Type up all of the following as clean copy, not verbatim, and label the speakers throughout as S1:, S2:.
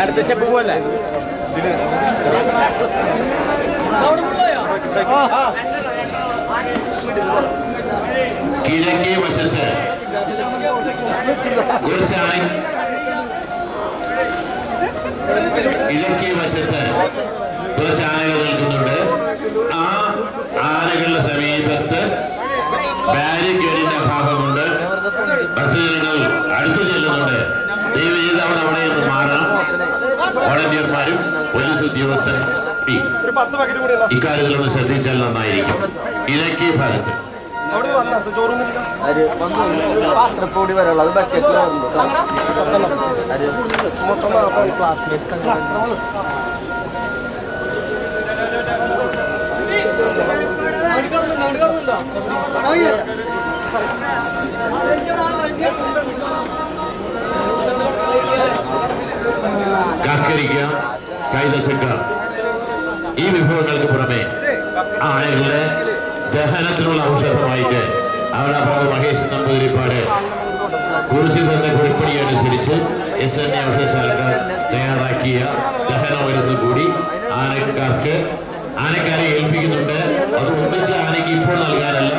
S1: അടുത്ത സ്റ്റെപ്പ് പോലെ
S2: കിഴക്കേ വശത്ത് കുറച്ച് കിഴക്കേ വശത്ത് കുറച്ച് ആനകൾ നിൽക്കുന്നുണ്ട്. ആ ആനകളുടെ സമീപത്ത് ബാരിക്കേഡിന്റെ അഭാവമുണ്ട്. ഭക്തജനങ്ങൾ അടുത്തു ചെല്ലുന്നുണ്ട്. ദയവ് ചെയ്ത് അവിടെ നിന്ന് മാറണം. വോളണ്ടിയർമാരും പോലീസ് ഉദ്യോഗസ്ഥരും ഇക്കാര്യത്തിലൊന്ന് ശ്രദ്ധിച്ചാൽ നന്നായിരിക്കും. കിഴക്കേ ഭാഗത്ത് കക്കരിക്ക, കൈതച്ചക്ക, ഈ വിഭവങ്ങൾക്ക് പുറമെ ആനകളുടെ ദഹനത്തിനുള്ള ഔഷധമായിട്ട് അവിടെ മഹേഷ് നമ്പൂതിരിപ്പാട് കുറിച്ച് തന്ന കുറിപ്പടി അനുസരിച്ച് SNA ഔഷധശാലക്കാർ തയ്യാറാക്കിയ ദഹന മരുന്ന് കൂടി ആനക്കാരെ ഏൽപ്പിക്കുന്നുണ്ട്. അത് ഒന്നിച്ച് ആനയ്ക്ക് ഇപ്പോൾ നൽകാനല്ല,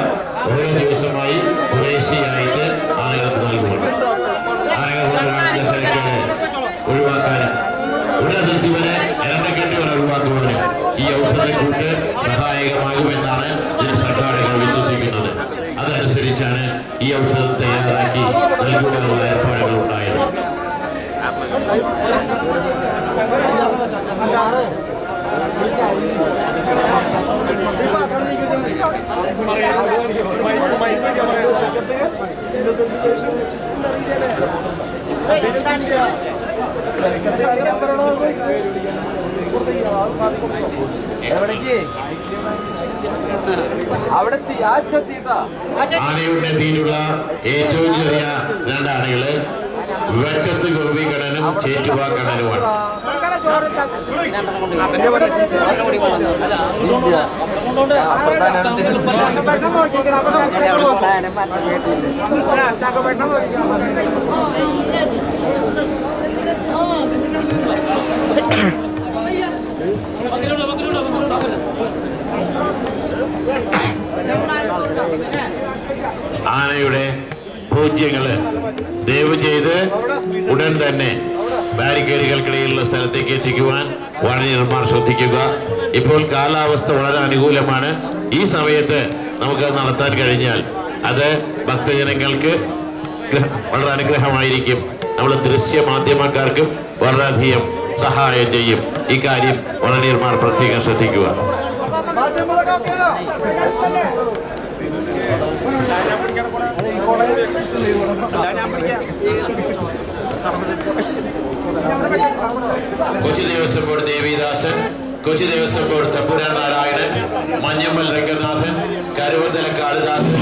S2: ഓരോ ദിവസമായി കുറേശ്ശെയായിട്ട് ആനകൾക്ക് നൽകുന്നുണ്ട്. ആനകൾ കൊണ്ട് കാണുന്ന തിരക്കേട് ഒഴിവാക്കാൻ, ഒരു അതിർത്തി വരെ എണ്ണക്കെട്ടി വരെ ഒഴിവാക്കുവാനും ഈ ഔഷധക്കൂട്ട് സഹായകമാകുമെന്നാണ് ഇതിന് സർക്കാരുകൾ വിശ്വസിക്കുന്നത്. അതനുസരിച്ചാണ് ഈ ഔഷധം തയ്യാറാക്കി നൽകുവാനുള്ള ഏർപ്പാടുകൾ ഉണ്ടായത്. ആനയുടെ തീരുള്ള ഏറ്റവും ചെറിയ രണ്ടാനകള് വെട്ടത്ത് ഗോപികണ്ണനും ചേറ്റുവാക്കണ്ണനുമാണ്. ആനയുടെ പൂജ്യങ്ങള് ദയവ് ചെയ്ത് ഉടൻ തന്നെ ബാരിക്കേഡുകൾക്കിടയിലുള്ള സ്ഥലത്തേക്ക് എത്തിക്കുവാൻ വോളണ്ടിയർമാർ ശ്രദ്ധിക്കുക. ഇപ്പോൾ കാലാവസ്ഥ വളരെ അനുകൂലമാണ്. ഈ സമയത്ത് നമുക്ക് നടത്താൻ കഴിഞ്ഞാൽ അത് ഭക്തജനങ്ങൾക്ക് വളരെ അനുഗ്രഹമായിരിക്കും. നമ്മൾ ദൃശ്യമാധ്യമക്കാർക്കും വളരെയധികം സഹായം ചെയ്യും. ഇക്കാര്യം വോളണ്ടിയർമാർ പ്രത്യേകം ശ്രദ്ധിക്കുക. കൊച്ചി ദേവസ്വം ബോർഡ് ദേവിദാസൻ, കൊച്ചി ദേവസ്വം ബോർഡ് തമ്പുരാൻ നാരായണൻ, മഞ്ഞമ്മൽ രംഗനാഥൻ, കരുവന്തല കാളിദാസൻ,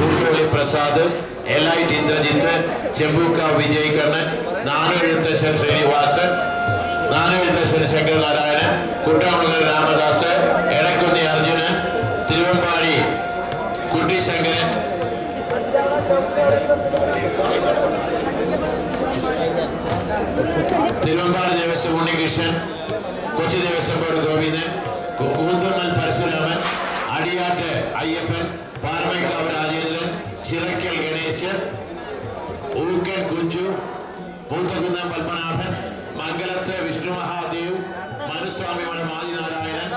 S2: ഊട്ടോളി പ്രസാദ്, എലൈറ്റ് ഇന്ദ്രജിത്ത്, ചെമ്പൂക്ക വിജയ് കണ്ണൻ, നാനൂരെഴുത്തച്ഛൻ ശ്രീനിവാസൻ, നാനൂരെഴുത്തച്ഛൻ ശങ്കരനാരായണൻ, കുട്ടാമുളകൽ രാമദാസ്, എടക്കുന്നി അർജുനൻ, തിരുവമ്പാടി കുട്ടിശങ്കരൻ, തിരുവമ്പാടി ദേവസ്വം ഉണ്ണികൃഷ്ണൻ, കൊച്ചി ദേവസ്വം ബോർഡ് ഗോവിന്ദൻ, കൂന്തമ്മൽ പരശുരാമൻ, അടിയാട്ട് അയ്യപ്പൻ, പാറമേക്കാവ് രാജേന്ദ്രൻ, ചിറക്കൽ ഗണേശൻ, ഊക്കൻ കുഞ്ചു, മൂത്തകുന്നം പത്മനാഭൻ, മംഗലത്തെ വിഷ്ണു മഹാദേവ്, മനുസ്വാമി ആദിനാരായണൻ,